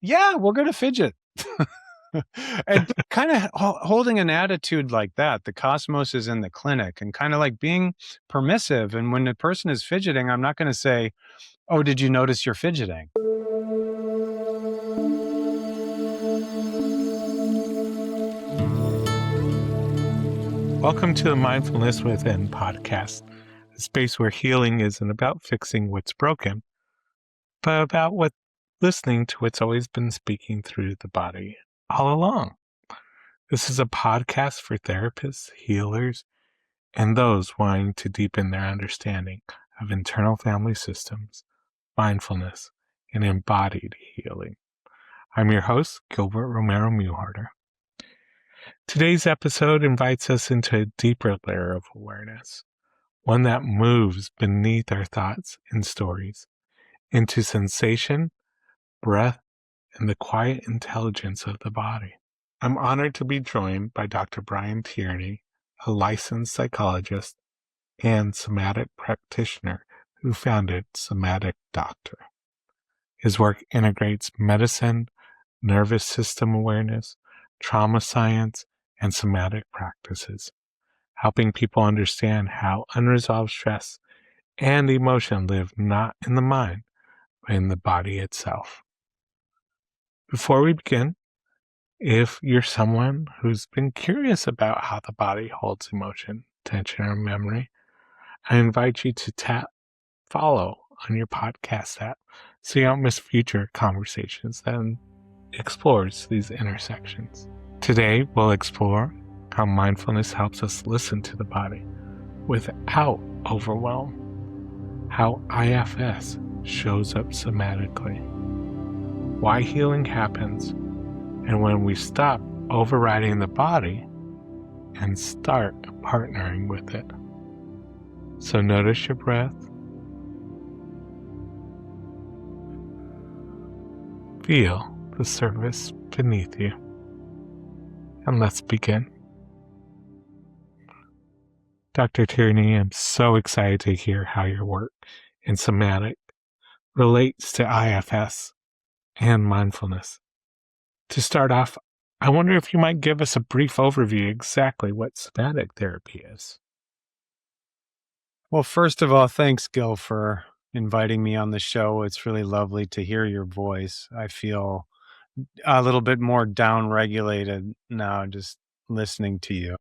yeah, we're going to fidget. And kind of holding an attitude like that, the cosmos is in the clinic, and kind of like being permissive. And when the person is fidgeting, I'm not going to say, oh, did you notice you're fidgeting? Welcome to the Mindfulness Within podcast, a space where healing isn't about fixing what's broken, but about listening to what's always been speaking through the body all along. This is a podcast for therapists, healers, and those wanting to deepen their understanding of internal family systems, mindfulness, and embodied healing. I'm your host, Gilbert Romero Muharter. Today's episode invites us into a deeper layer of awareness, one that moves beneath our thoughts and stories, into sensation, breath, and the quiet intelligence of the body. I'm honored to be joined by Dr. Brian Tierney, a licensed psychologist and somatic practitioner who founded Somatic Doctor. His work integrates medicine, nervous system awareness, trauma science, and somatic practices, helping people understand how unresolved stress and emotion live not in the mind, but in the body itself. Before we begin, if you're someone who's been curious about how the body holds emotion, tension, or memory, I invite you to tap follow on your podcast app so you don't miss future conversations that explores these intersections. Today, we'll explore how mindfulness helps us listen to the body without overwhelm, how IFS shows up somatically, why healing happens, and when we stop overriding the body and start partnering with it. So notice your breath. Feel the surface beneath you. And let's begin. Dr. Tierney, I'm so excited to hear how your work in somatic relates to IFS and mindfulness. To start off, I wonder if you might give us a brief overview exactly what somatic therapy is. Well, first of all, thanks, Gil, for inviting me on the show. It's really lovely to hear your voice. I feel a little bit more down-regulated now just listening to you.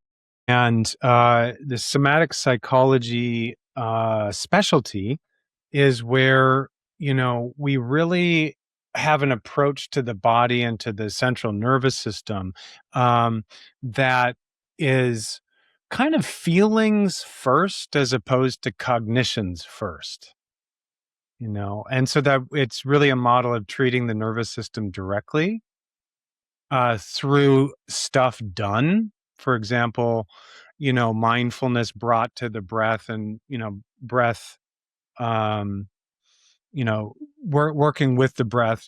And the somatic psychology specialty is where, we really have an approach to the body and to the central nervous system that is kind of feelings first as opposed to cognitions first. And so that it's really a model of treating the nervous system directly through stuff done. For example, mindfulness brought to the breath, and, breath, um, working with the breath,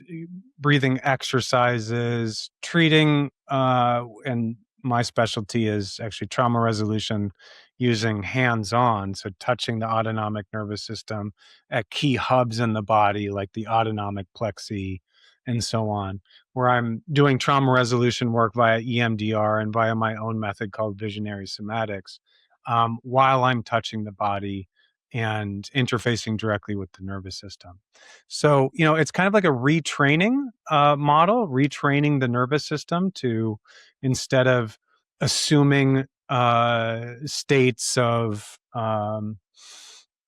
breathing exercises, treating, and my specialty is actually trauma resolution using hands-on, so touching the autonomic nervous system at key hubs in the body, like the autonomic plexi and so on, where I'm doing trauma resolution work via EMDR and via my own method called visionary somatics, while I'm touching the body and interfacing directly with the nervous system. So, it's kind of like a retraining model, retraining the nervous system to, instead of assuming states of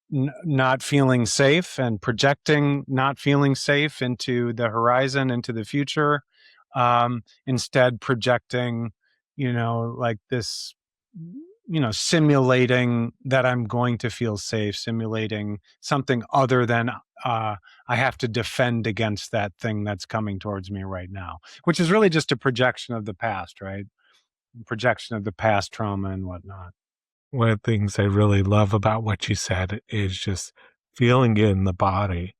not feeling safe and projecting not feeling safe into the horizon, into the future, instead projecting, like this, simulating that I'm going to feel safe, simulating something other than I have to defend against that thing that's coming towards me right now, which is really just a projection of the past, right? Projection of the past trauma and whatnot. One of the things I really love about what you said is just feeling it in the body.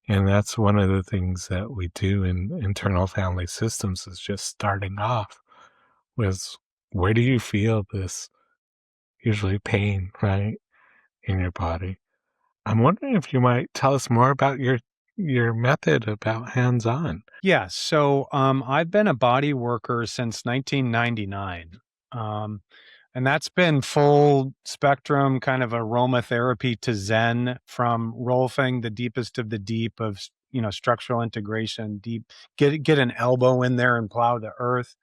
And that's one of the things that we do in internal family systems, is just starting off with, where do you feel this usually pain, right, in your body? I'm wondering if you might tell us more about your your method about hands-on. Yeah, so I've been a body worker since 1999. Um, and that's been full spectrum kind of aromatherapy to Zen, from rolfing, the deepest of the deep of structural integration, deep, get an elbow in there and plow the earth,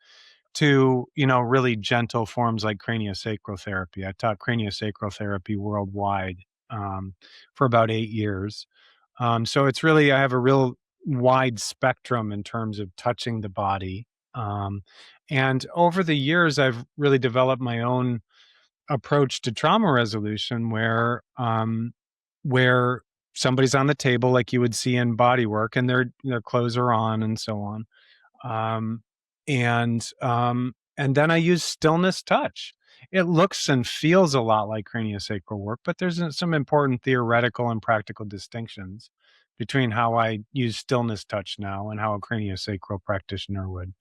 to really gentle forms like craniosacral therapy. I taught craniosacral therapy worldwide for about 8 years. So it's really, I have a real wide spectrum in terms of touching the body. Um, and over the years, I've really developed my own approach to trauma resolution, where somebody's on the table like you would see in body work, and their clothes are on and so on. um, and then I use stillness touch. It looks and feels a lot like craniosacral work, but there's some important theoretical and practical distinctions between how I use stillness touch now and how a craniosacral practitioner would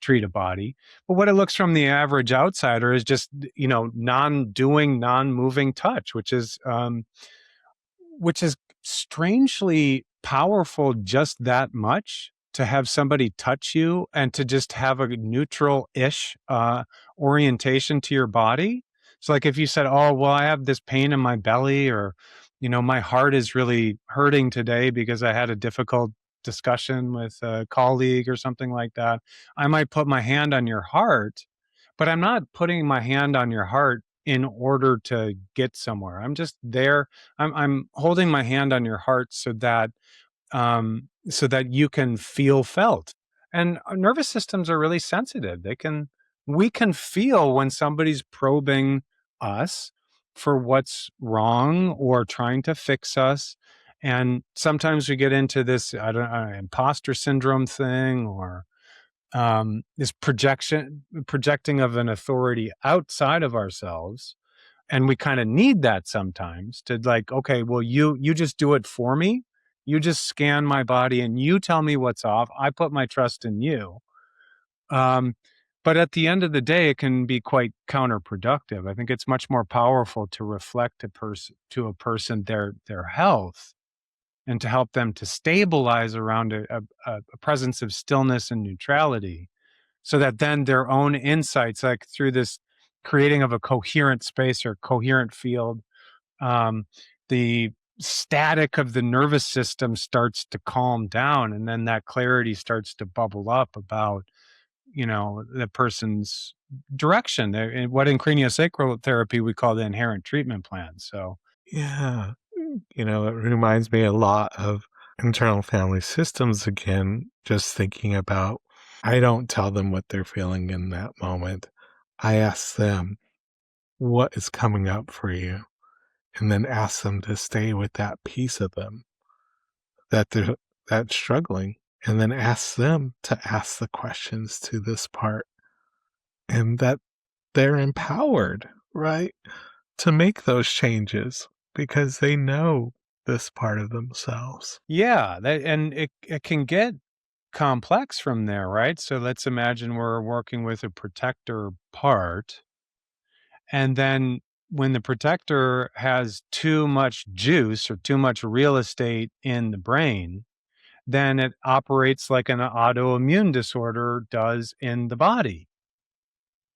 treat a body. But what it looks from the average outsider is just non-doing, non-moving touch, which is strangely powerful, just that much, to have somebody touch you and to just have a neutral-ish orientation to your body. So like if you said, oh, well, I have this pain in my belly, or my heart is really hurting today because I had a difficult discussion with a colleague or something like that, I might put my hand on your heart, but I'm not putting my hand on your heart in order to get somewhere. I'm just there. I'm holding my hand on your heart so that you can feel felt. And our nervous systems are really sensitive. We can feel when somebody's probing us for what's wrong or trying to fix us. And sometimes we get into this, I don't know, imposter syndrome thing, or this projecting of an authority outside of ourselves. And we kind of need that sometimes to, like, okay, well, you just do it for me. You just scan my body and you tell me what's off. I put my trust in you. um, but at the end of the day, it can be quite counterproductive. I think it's much more powerful to reflect to a person their health, and to help them to stabilize around a presence of stillness and neutrality, so that then their own insights, like through this creating of a coherent space or coherent field, um, the static of the nervous system starts to calm down, and then that clarity starts to bubble up about the person's direction, and what in craniosacral therapy we call the inherent treatment plan. So Yeah. It reminds me a lot of internal family systems again, just thinking about I don't tell them what they're feeling in that moment. I ask them, what is coming up for you? And then ask them to stay with that piece of them that's struggling. And then ask them to ask the questions to this part, and that they're empowered, right? To make those changes because they know this part of themselves. yeah, and it can get complex from there, right? So let's imagine we're working with a protector part, and then when the protector has too much juice or too much real estate in the brain, then it operates like an autoimmune disorder does in the body,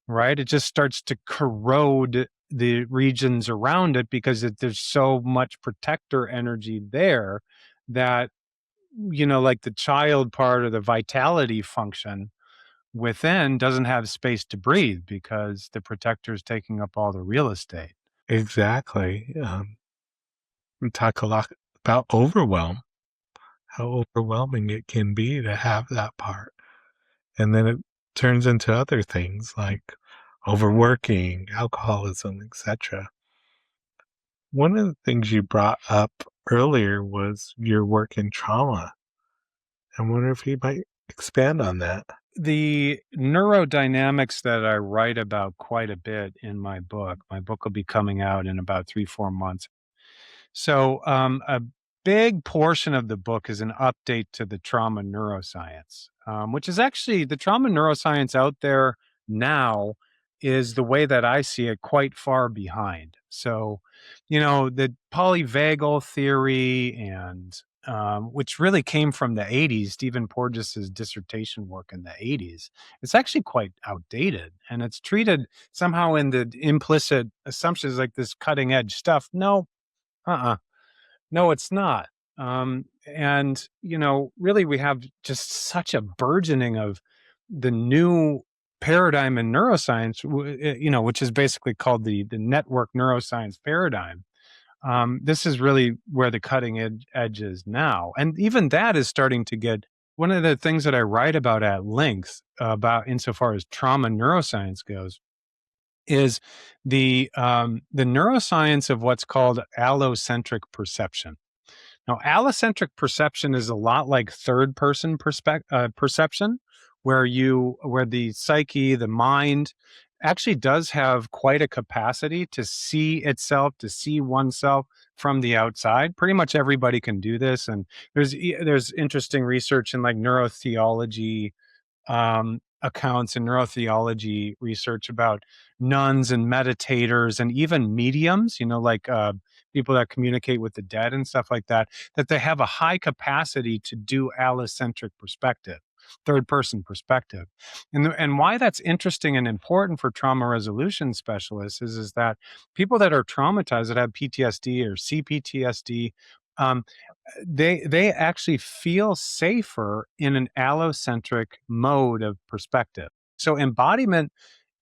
right? It just starts to corrode the regions around it because there's so much protector energy there that, like the child part or the vitality function within doesn't have space to breathe because the protector is taking up all the real estate. Exactly. We talk a lot about overwhelm, how overwhelming it can be to have that part. And then it turns into other things like overworking, alcoholism, etc. One of the things you brought up earlier was your work in trauma. I wonder if you might expand on that. The neurodynamics that I write about quite a bit in my book will be coming out in about 3-4 months. So, a big portion of the book is an update to the trauma neuroscience, which is actually the trauma neuroscience out there now is, the way that I see it, quite far behind. So, the polyvagal theory and which really came from the 80s. Stephen Porges's dissertation work in the 80s. It's actually quite outdated, and it's treated somehow in the implicit assumptions like this cutting edge stuff. No, uh-uh. No, it's not. And really, we have just such a burgeoning of the new paradigm in neuroscience, which is basically called the network neuroscience paradigm. This is really where the cutting edge is now, and even that is starting to get. One of the things that I write about at length about insofar as trauma neuroscience goes is the neuroscience of what's called allocentric perception. Now, allocentric perception is a lot like third person perception, where the psyche, the mind, actually does have quite a capacity to see itself, to see oneself from the outside. Pretty much everybody can do this, and there's interesting research in like neurotheology accounts and neurotheology research about nuns and meditators and even mediums, like people that communicate with the dead and stuff like that, that they have a high capacity to do allocentric perspective, third person perspective. And why that's interesting and important for trauma resolution specialists is that people that are traumatized, that have PTSD or CPTSD, um, they actually feel safer in an allocentric mode of perspective. So embodiment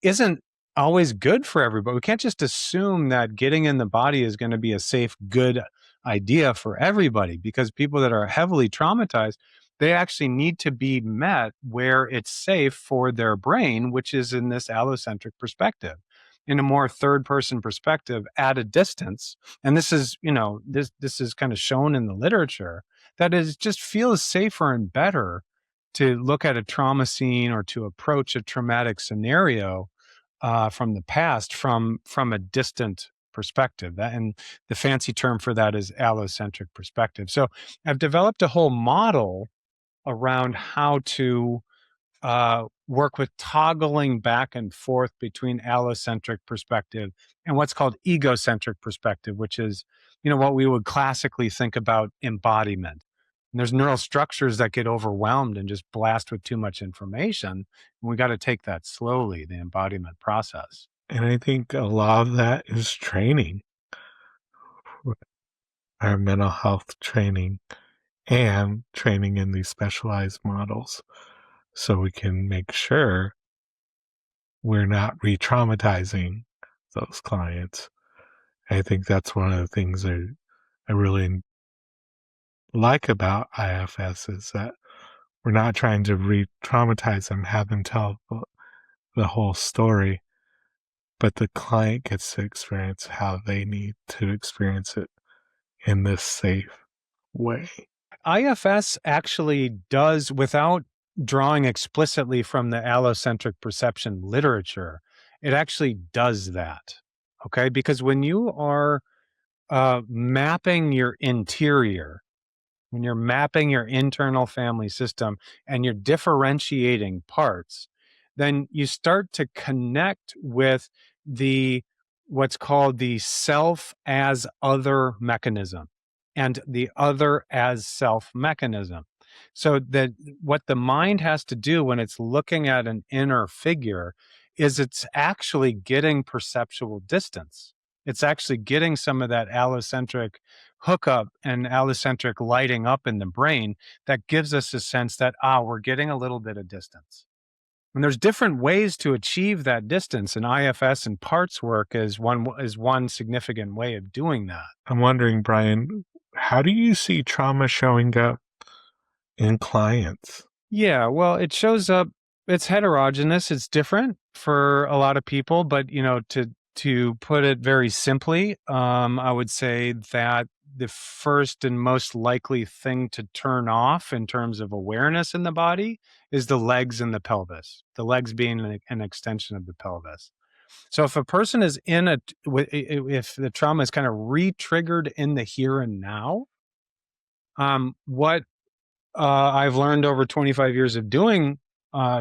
isn't always good for everybody. We can't just assume that getting in the body is going to be a safe, good idea for everybody, because people that are heavily traumatized, they actually need to be met where it's safe for their brain, which is in this allocentric perspective, in a more third person perspective at a distance. And this is, this is kind of shown in the literature, that it just feels safer and better to look at a trauma scene or to approach a traumatic scenario from the past from a distant perspective. And the fancy term for that is allocentric perspective. So I've developed a whole model around how to work with toggling back and forth between allocentric perspective and what's called egocentric perspective, which is, what we would classically think about embodiment. And there's neural structures that get overwhelmed and just blast with too much information. And we got to take that slowly, the embodiment process. And I think a lot of that is training, our mental health training and training in these specialized models, so we can make sure we're not re-traumatizing those clients. I think that's one of the things I really like about IFS is that we're not trying to re-traumatize them, have them tell the whole story, but the client gets to experience how they need to experience it in this safe way. IFS actually does, without drawing explicitly from the allocentric perception literature, it actually does that. Okay. Because when you are mapping your interior, when you're mapping your internal family system and you're differentiating parts, then you start to connect with the what's called the self as other mechanism and the other as self mechanism. So that what the mind has to do when it's looking at an inner figure is it's actually getting perceptual distance. It's actually getting some of that allocentric hookup and allocentric lighting up in the brain that gives us a sense that, we're getting a little bit of distance. And there's different ways to achieve that distance, and IFS and parts work is one significant way of doing that. I'm wondering, Brian, how do you see trauma showing up in clients? Yeah, well, it shows up, it's heterogeneous, it's different for a lot of people, but to put it very simply, I would say that the first and most likely thing to turn off in terms of awareness in the body is the legs and the pelvis, the legs being an extension of the pelvis. So if a person is if the trauma is kind of re-triggered in the here and now, what I've learned over 25 years of doing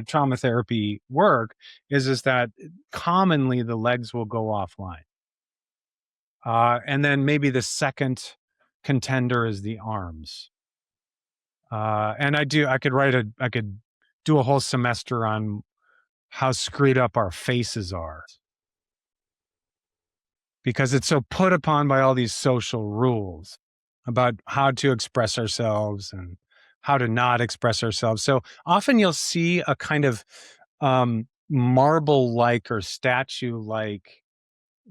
trauma therapy work is that commonly the legs will go offline. And then maybe the second contender is the arms. And I could do a whole semester on how screwed up our faces are because it's so put upon by all these social rules about how to express ourselves and how to not express ourselves. So often you'll see a kind of marble like or statue like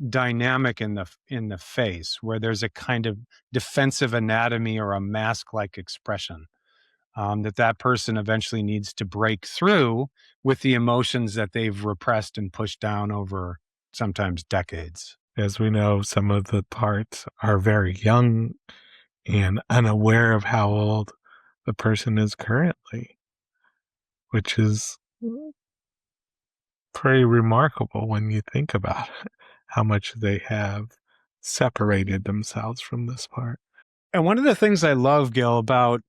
dynamic in the face where there's a kind of defensive anatomy or a mask like expression that person eventually needs to break through with the emotions that they've repressed and pushed down over sometimes decades. As we know, some of the parts are very young and unaware of how old the person is currently, which is pretty remarkable when you think about it, how much they have separated themselves from this part. And one of the things I love, Gil, about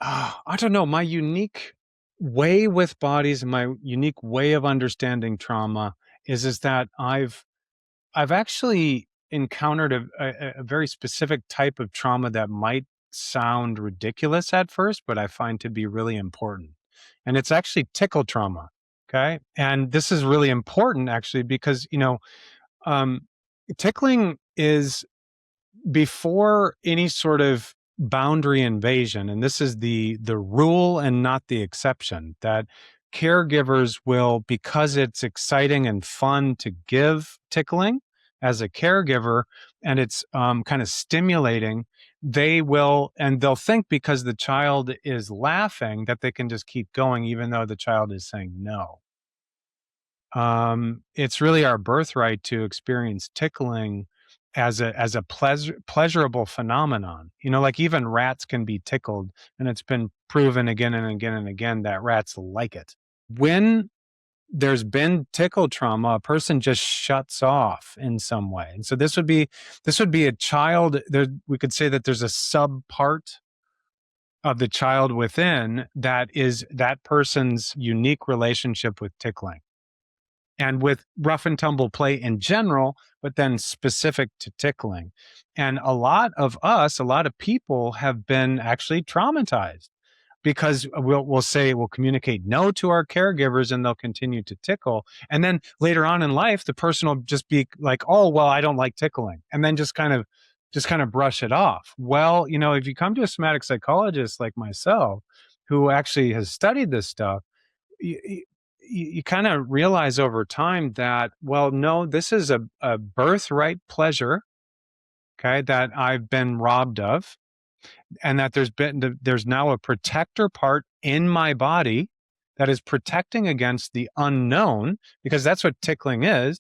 I don't know, my unique way with bodies and my unique way of understanding trauma is that I've actually encountered a very specific type of trauma that might sound ridiculous at first, but I find to be really important. And it's actually tickle trauma. Okay. And this is really important actually because, um, tickling is before any sort of boundary invasion, and this is the rule and not the exception, that caregivers will, because it's exciting and fun to give tickling as a caregiver, and it's kind of stimulating, they'll think because the child is laughing that they can just keep going even though the child is saying no. It's really our birthright to experience tickling as a pleasurable phenomenon. Like even rats can be tickled, and it's been proven again and again and again that rats like it. When there's been tickle trauma, a person just shuts off in some way. And so this would be a child. We could say that there's a sub part of the child within that is that person's unique relationship with tickling and with rough and tumble play in general, but then specific to tickling. And a lot of people have been actually traumatized because we'll communicate no to our caregivers and they'll continue to tickle. And then later on in life, the person will just be like, oh, well, I don't like tickling. And then just kind of brush it off. Well, if you come to a somatic psychologist like myself, who actually has studied this stuff, you kind of realize over time that, well, no, this is a birthright pleasure, okay, that I've been robbed of, and that there's now a protector part in my body that is protecting against the unknown, because that's what tickling is.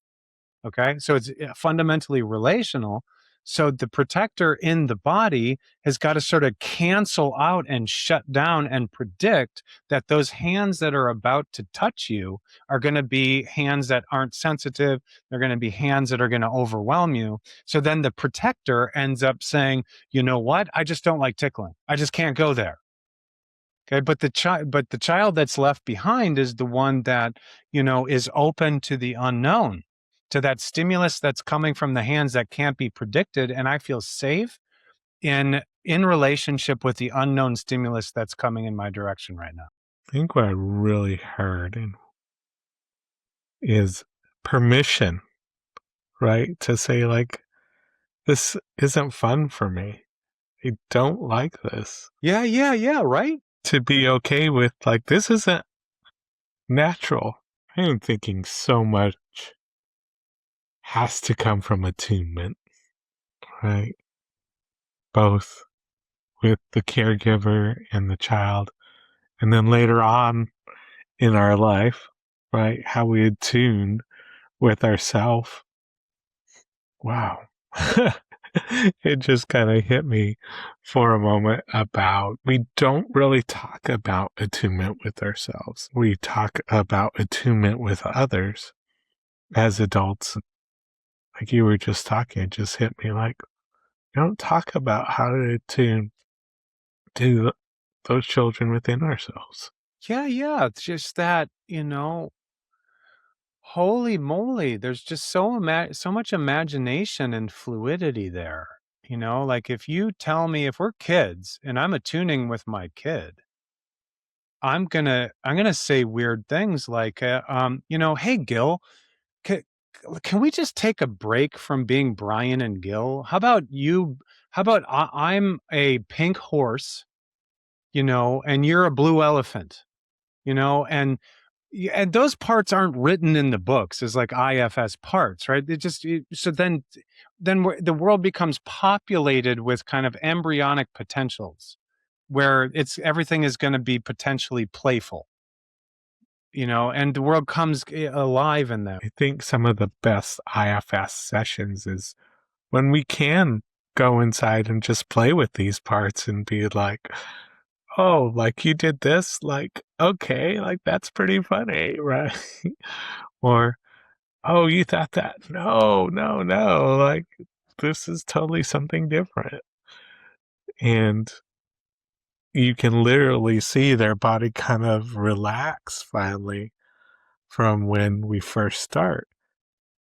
Okay. So it's fundamentally relational. So the protector in the body has got to sort of cancel out and shut down and predict that those hands that are about to touch you are going to be hands that aren't sensitive. They're going to be hands that are going to overwhelm you. So then the protector ends up saying, you know what? I just don't like tickling. I just can't go there. Okay, but the child that's left behind is the one that, is open to the unknown, to that stimulus that's coming from the hands that can't be predicted, and I feel safe in relationship with the unknown stimulus that's coming in my direction right now. I think what I really heard is permission, right? To say, like, this isn't fun for me. I don't like this. Yeah, yeah, yeah, right? To be okay with, like, this isn't natural. I am thinking so much has to come from attunement, right? Both with the caregiver and the child. And then later on in our life, right? How we attune with ourself. Wow. It just kind of hit me for a moment about we don't really talk about attunement with ourselves. We talk about attunement with others as adults. Like you were just talking, it just hit me like, we don't talk about how to attune to those children within ourselves. Yeah, yeah. It's just that, holy moly, there's just so much imagination and fluidity there. Like if you tell me, if we're kids and I'm attuning with my kid, I'm gonna say weird things like, "Hey, Gil, ca can we just take a break from being Brian and Gil? How about I'm a pink horse, and you're a blue elephant, and those parts aren't written in the books as like IFS parts, right? So then the world becomes populated with kind of embryonic potentials where everything is going to be potentially playful, and the world comes alive in them. I think some of the best IFS sessions is when we can go inside and just play with these parts and be like, oh, like you did this, like, okay, like that's pretty funny, right? Or, oh, you thought that? No, no, no, like this is totally something different. And you can literally see their body kind of relax finally from when we first start.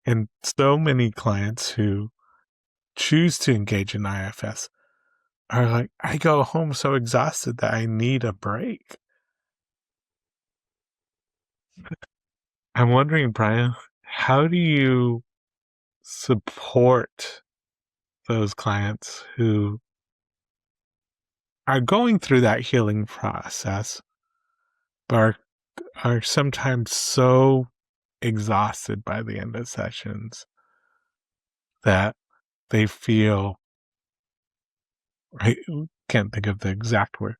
And so many clients who choose to engage in IFS are like, I go home so exhausted that I need a break. I'm wondering, Brian, how do you support those clients who are going through that healing process, but are sometimes so exhausted by the end of sessions that they feel, I can't think of the exact word,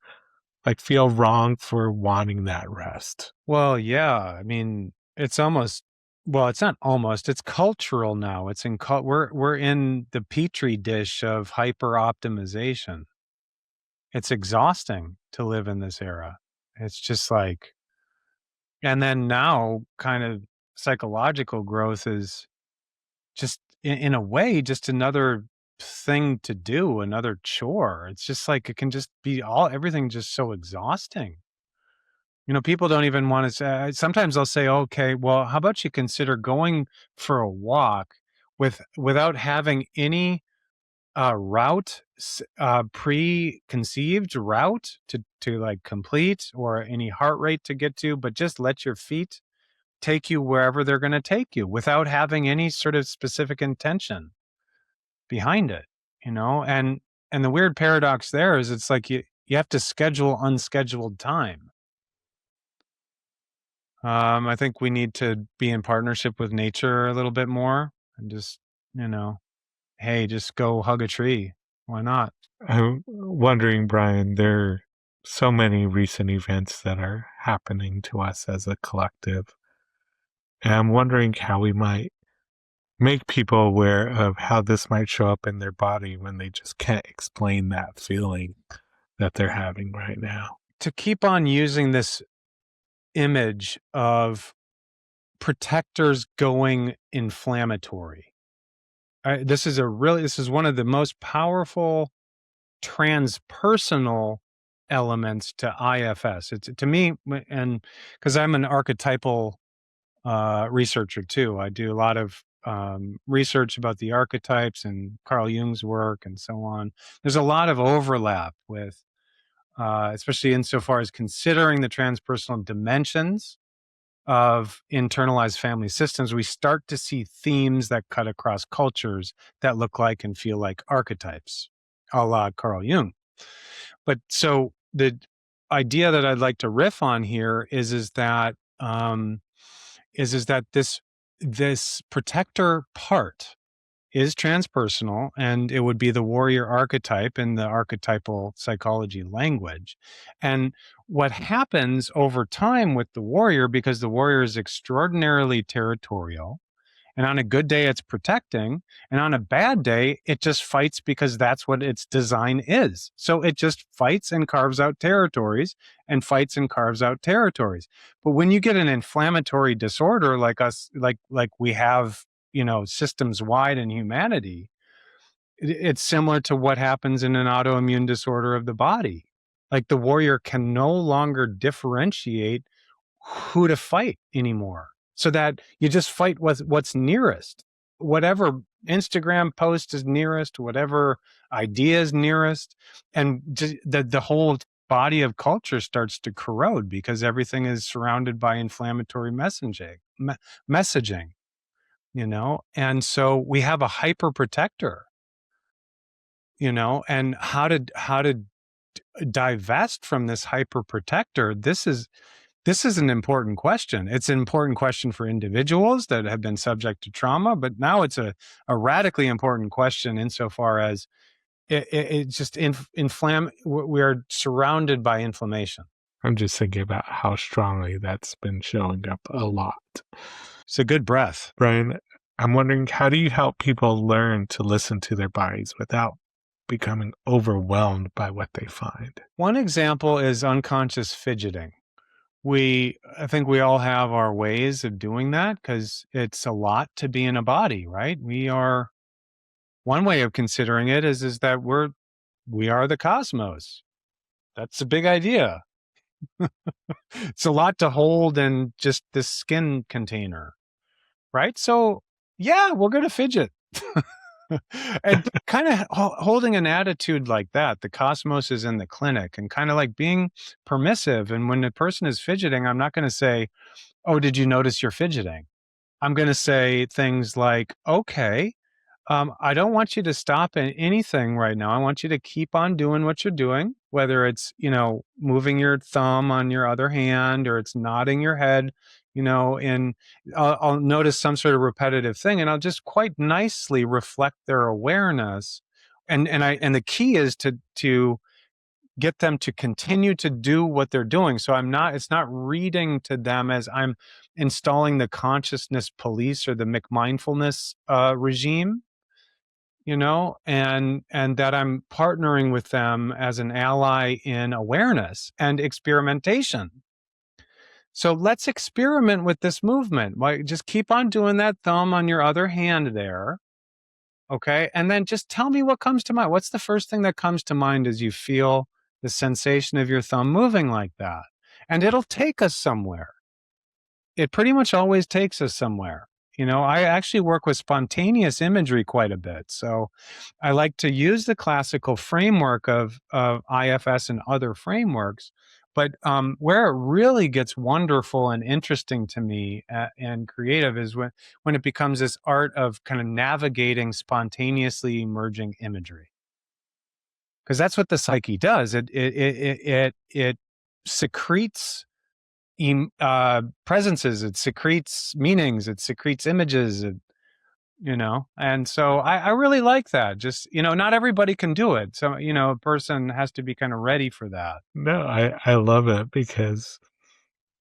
like feel wrong for wanting that rest? Well, yeah, I mean, it's almost well, it's not almost, it's cultural now. We're in the petri dish of hyper optimization. It's exhausting to live in this era. It's just like, and then now kind of psychological growth is just in a way just another thing to do, another chore. It's just like it can just be everything just so exhausting. People don't even want to say, sometimes they'll say, okay, well, how about you consider going for a walk without having any preconceived route to like complete or any heart rate to get to, but just let your feet take you wherever they're going to take you without having any sort of specific intention behind it, and the weird paradox there is it's like you have to schedule unscheduled time. I think we need to be in partnership with nature a little bit more and just, hey, just go hug a tree. Why not? I'm wondering, Brian, there are so many recent events that are happening to us as a collective. And I'm wondering how we might make people aware of how this might show up in their body when they just can't explain that feeling that they're having right now. To keep on using this image of protectors going inflammatory. This is one of the most powerful transpersonal elements to IFS. It's to me, and because I'm an archetypal researcher too, I do a lot of research about the archetypes and Carl Jung's work and so on. There's a lot of overlap with, especially insofar as considering the transpersonal dimensions of internalized family systems. We start to see themes that cut across cultures that look like and feel like archetypes, a la Carl Jung. But so the idea that I'd like to riff on here is that this protector part is transpersonal, and it would be the warrior archetype in the archetypal psychology language. And what happens over time with the warrior, because the warrior is extraordinarily territorial, and on a good day, it's protecting. And on a bad day, it just fights because that's what its design is. So it just fights and carves out territories and fights and carves out territories. But when you get an inflammatory disorder like us, like we have, systems wide in humanity, it's similar to what happens in an autoimmune disorder of the body. Like the warrior can no longer differentiate who to fight anymore, so that you just fight what's nearest. whatever Instagram post is nearest, whatever idea is nearest, and just the whole body of culture starts to corrode because everything is surrounded by inflammatory messaging, and so we have a hyper protector, and how to divest from this hyper protector. This is an important question. It's an important question for individuals that have been subject to trauma, but now it's a radically important question insofar as it just we are surrounded by inflammation. I'm just thinking about how strongly that's been showing up a lot. It's a good breath. Brian, I'm wondering, how do you help people learn to listen to their bodies without becoming overwhelmed by what they find? One example is unconscious fidgeting. I think we all have our ways of doing that because it's a lot to be in a body, right? One way of considering it is that we are the cosmos. That's a big idea. It's a lot to hold in just this skin container, right? So yeah, we're going to fidget. And kind of holding an attitude like that, the cosmos is in the clinic, and kind of like being permissive. And when the person is fidgeting, I'm not going to say, "Oh, did you notice you're fidgeting?" I'm going to say things like, "Okay, I don't want you to stop at anything right now. I want you to keep on doing what you're doing, whether it's, moving your thumb on your other hand or it's nodding your head, and I'll notice some sort of repetitive thing, and I'll just quite nicely reflect their awareness. And the key is to get them to continue to do what they're doing. So it's not reading to them as I'm installing the consciousness police or the McMindfulness regime, and that I'm partnering with them as an ally in awareness and experimentation. So let's experiment with this movement. Like, just keep on doing that thumb on your other hand there. Okay. And then just tell me what comes to mind. What's the first thing that comes to mind as you feel the sensation of your thumb moving like that? And it'll take us somewhere. It pretty much always takes us somewhere. I actually work with spontaneous imagery quite a bit. So I like to use the classical framework of IFS and other frameworks. But where it really gets wonderful and interesting to me and creative is when it becomes this art of kind of navigating spontaneously emerging imagery. Because that's what the psyche does. It secretes presences, it secretes meanings, it secretes images, and so I really like that. Just, not everybody can do it. So, a person has to be kind of ready for that. No, I love it because,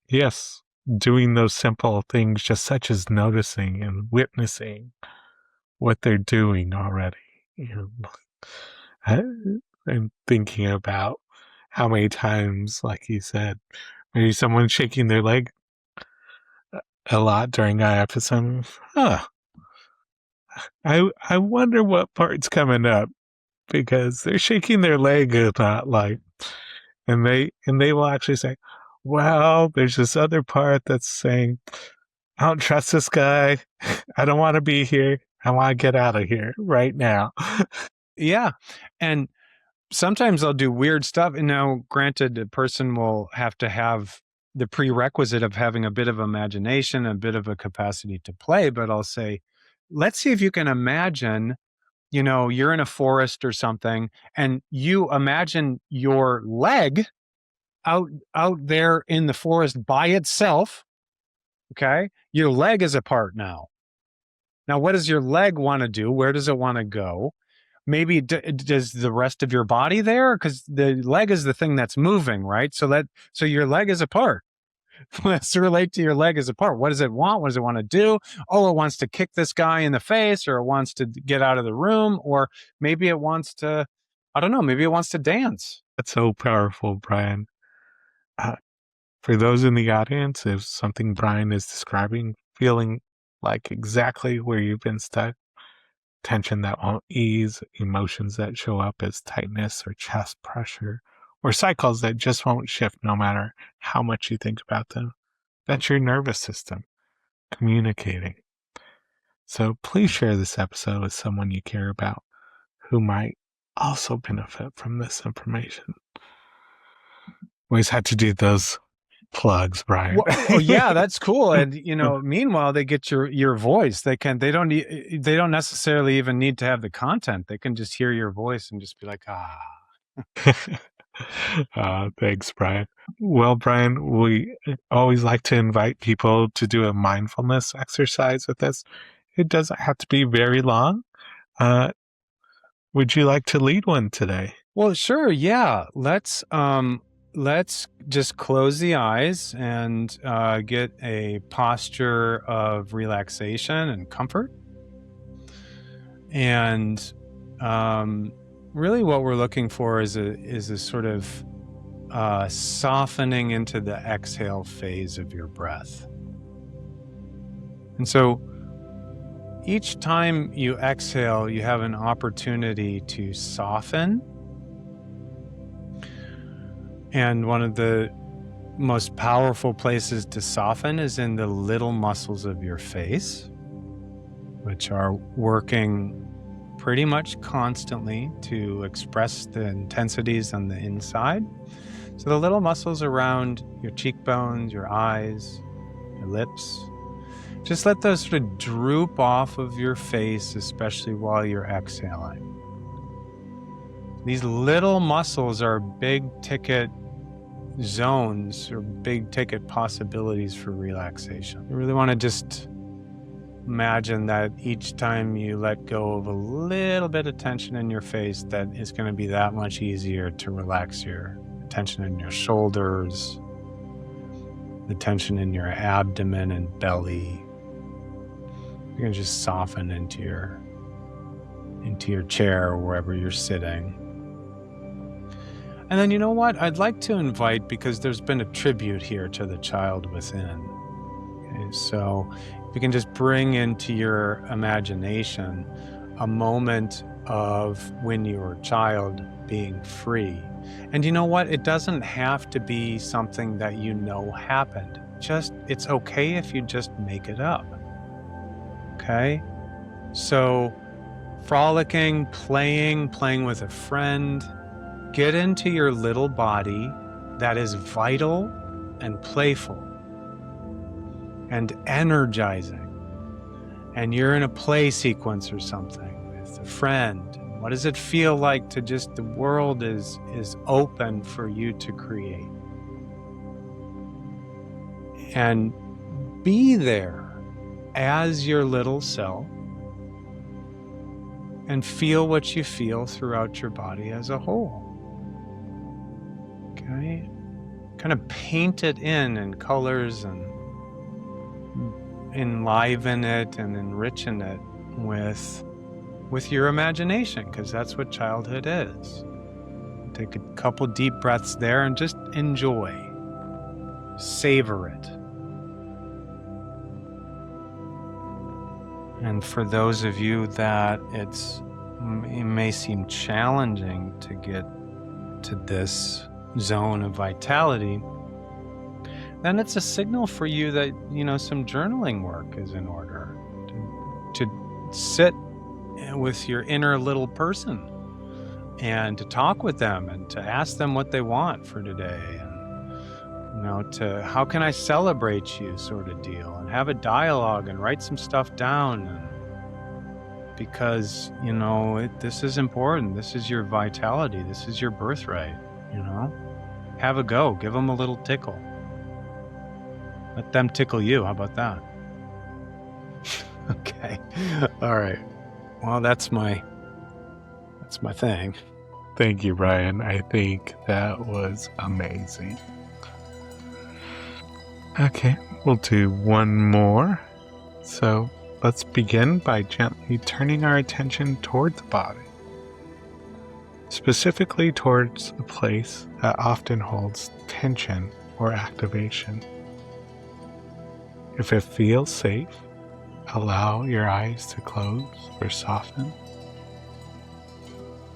yes, doing those simple things, just such as noticing and witnessing what they're doing already. I'm thinking about how many times, like you said, maybe someone shaking their leg a lot during IFS. I wonder what part's coming up, because they're shaking their leg a lot, like, and they will actually say, well, there's this other part that's saying, I don't trust this guy. I don't want to be here. I want to get out of here right now. Yeah. And sometimes I'll do weird stuff. And now, granted, a person will have to have the prerequisite of having a bit of imagination, a bit of a capacity to play. But I'll say, let's see if you can imagine, you're in a forest or something, and you imagine your leg out there in the forest by itself. Okay. Your leg is apart now. Now, what does your leg want to do? Where does it want to go? Maybe does the rest of your body there? Because the leg is the thing that's moving, right? So your leg is apart. Let's relate to your leg as apart. What does it want? What does it want to do? Oh, it wants to kick this guy in the face, or it wants to get out of the room, or maybe it wants to, I don't know, maybe it wants to dance. That's so powerful, Brian. For those in the audience, if something Brian is describing, feeling like exactly where you've been stuck, tension that won't ease, emotions that show up as tightness or chest pressure, or cycles that just won't shift no matter how much you think about them, that's your nervous system communicating. So please share this episode with someone you care about who might also benefit from this information. Always had to do those plugs, Brian. Well, yeah, that's cool. And meanwhile, they get your voice. They don't necessarily even need to have the content. They can just hear your voice and just be like, ah. Thanks, Brian. Well, Brian, we always like to invite people to do a mindfulness exercise with us. It doesn't have to be very long. Would you like to lead one today? Well, sure. Yeah. Let's just close the eyes and get a posture of relaxation and comfort. And really what we're looking for is a sort of softening into the exhale phase of your breath. And so each time you exhale, you have an opportunity to soften. And one of the most powerful places to soften is in the little muscles of your face, which are working pretty much constantly to express the intensities on the inside. So the little muscles around your cheekbones, your eyes, your lips, just let those sort of droop off of your face, especially while you're exhaling. These little muscles are big ticket zones or big ticket possibilities for relaxation. You really want to just imagine that each time you let go of a little bit of tension in your face, that it's going to be that much easier to relax your tension in your shoulders, the tension in your abdomen and belly. You're going to just soften into your chair or wherever you're sitting. And then, you know what? I'd like to invite, because there's been a tribute here to the child within. Okay, so if you can just bring into your imagination a moment of when you were a child being free. And you know what? It doesn't have to be something that you know happened. It's okay if you just make it up. Okay? So frolicking, playing with a friend, get into your little body that is vital and playful and energizing. And you're in a play sequence or something with a friend. What does it feel like to just, the world is open for you to create? And be there as your little self and feel what you feel throughout your body as a whole. Okay? Kind of paint it in colors and enliven it and enrichen it with your imagination, because that's what childhood is. Take a couple deep breaths there and just enjoy. Savor it. And for those of you that it may seem challenging to get to this zone of vitality, then it's a signal for you that, some journaling work is in order. To sit with your inner little person and to talk with them and to ask them what they want for today. And, to how can I celebrate you sort of deal, and have a dialogue and write some stuff down. And because, this is important. This is your vitality. This is your birthright, Have a go. Give them a little tickle. Let them tickle you. How about that? Okay. All right. Well, that's my thing. Thank you, Brian. I think that was amazing. Okay, we'll do one more. So let's begin by gently turning our attention toward the body, specifically towards a place that often holds tension or activation. If it feels safe, allow your eyes to close or soften.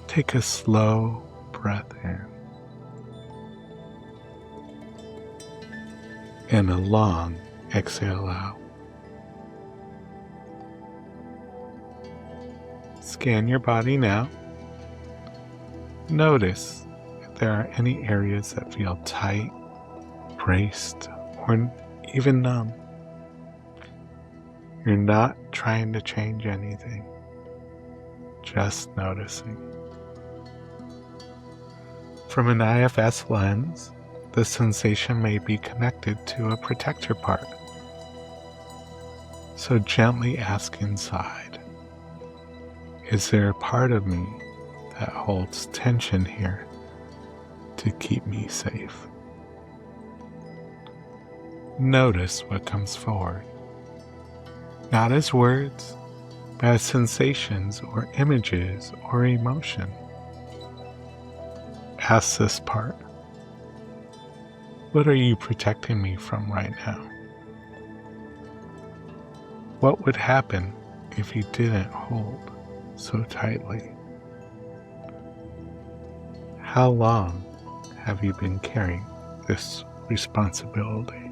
Take a slow breath in and a long exhale out. Scan your body now. Notice if there are any areas that feel tight, braced, or even numb. You're not trying to change anything, just noticing. From an IFS lens, the sensation may be connected to a protector part. So gently ask inside, is there a part of me that holds tension here to keep me safe? Notice what comes forward, not as words, but as sensations or images or emotion. Ask this part, what are you protecting me from right now? What would happen if you didn't hold so tightly? How long have you been carrying this responsibility?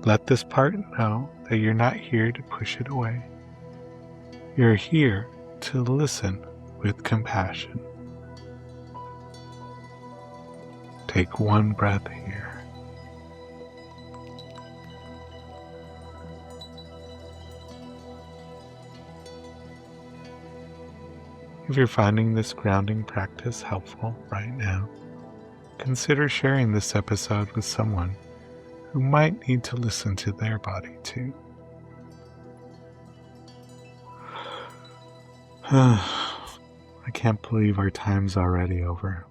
Let this part know that you're not here to push it away. You're here to listen with compassion. Take one breath here. If you're finding this grounding practice helpful right now, consider sharing this episode with someone who might need to listen to their body too. I can't believe our time's already over.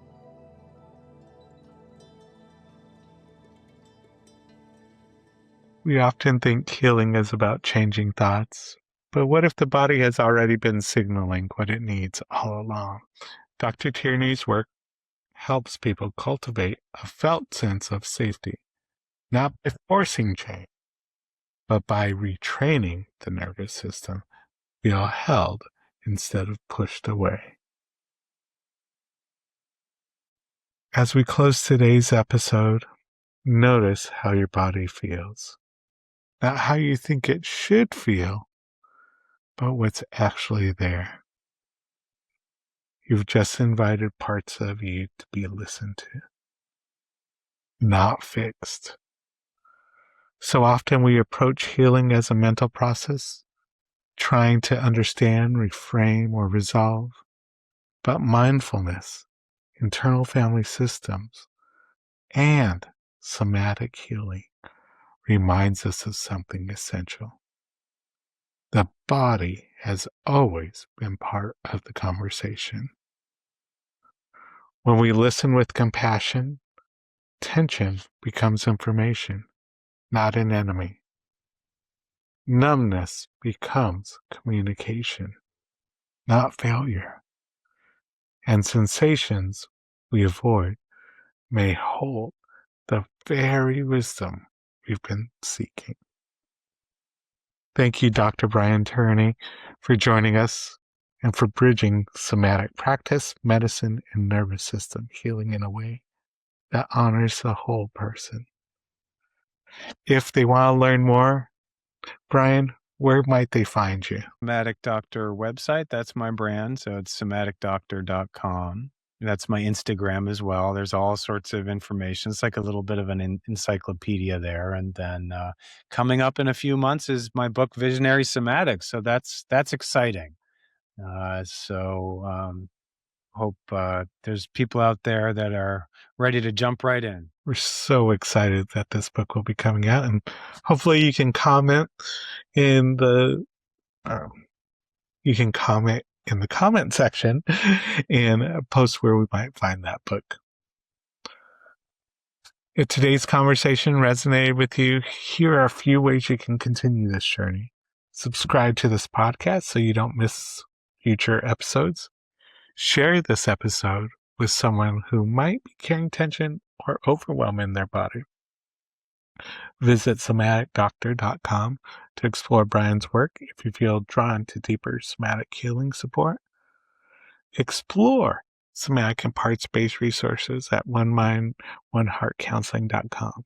We often think healing is about changing thoughts, but what if the body has already been signaling what it needs all along? Dr. Tierney's work helps people cultivate a felt sense of safety, not by forcing change, but by retraining the nervous system to feel held instead of pushed away. As we close today's episode, notice how your body feels. Not how you think it should feel, but what's actually there. You've just invited parts of you to be listened to, not fixed. So often we approach healing as a mental process, trying to understand, reframe, or resolve. But mindfulness, internal family systems, and somatic healing reminds us of something essential. The body has always been part of the conversation. When we listen with compassion, tension becomes information, not an enemy. Numbness becomes communication, not failure. And sensations we avoid may hold the very wisdom we've been seeking. Thank you, Dr. Brian Tierney, for joining us and for bridging somatic practice, medicine, and nervous system healing in a way that honors the whole person. If they want to learn more, Brian, where might they find you? Somatic Doctor website, that's my brand, so it's somaticdoctor.com. That's my Instagram as well. There's all sorts of information. It's like a little bit of an encyclopedia there. And then coming up in a few months is my book, Visionary Somatics. So that's exciting. Hope there's people out there that are ready to jump right in. We're so excited that this book will be coming out, and hopefully you can comment in the comment section and post where we might find that book. If today's conversation resonated with you, here are a few ways you can continue this journey. Subscribe to this podcast so you don't miss future episodes. Share this episode with someone who might be carrying tension or overwhelm in their body. Visit somaticdoctor.com to explore Brian's work if you feel drawn to deeper somatic healing support. Explore somatic and parts-based resources at onemindOneHeartCounseling.com,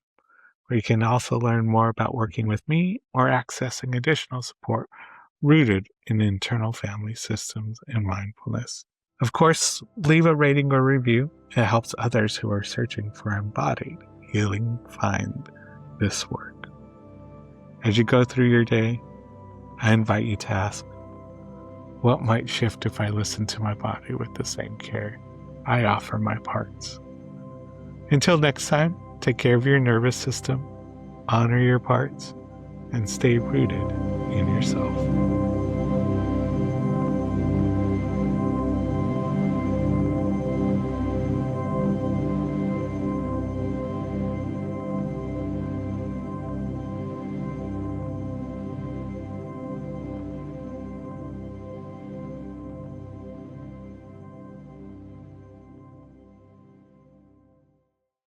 where you can also learn more about working with me or accessing additional support rooted in internal family systems and mindfulness. Of course, leave a rating or review. It helps others who are searching for embodied healing find this work. As you go through your day, I invite you to ask, what might shift if I listen to my body with the same care I offer my parts? Until next time, take care of your nervous system, honor your parts, and stay rooted in yourself.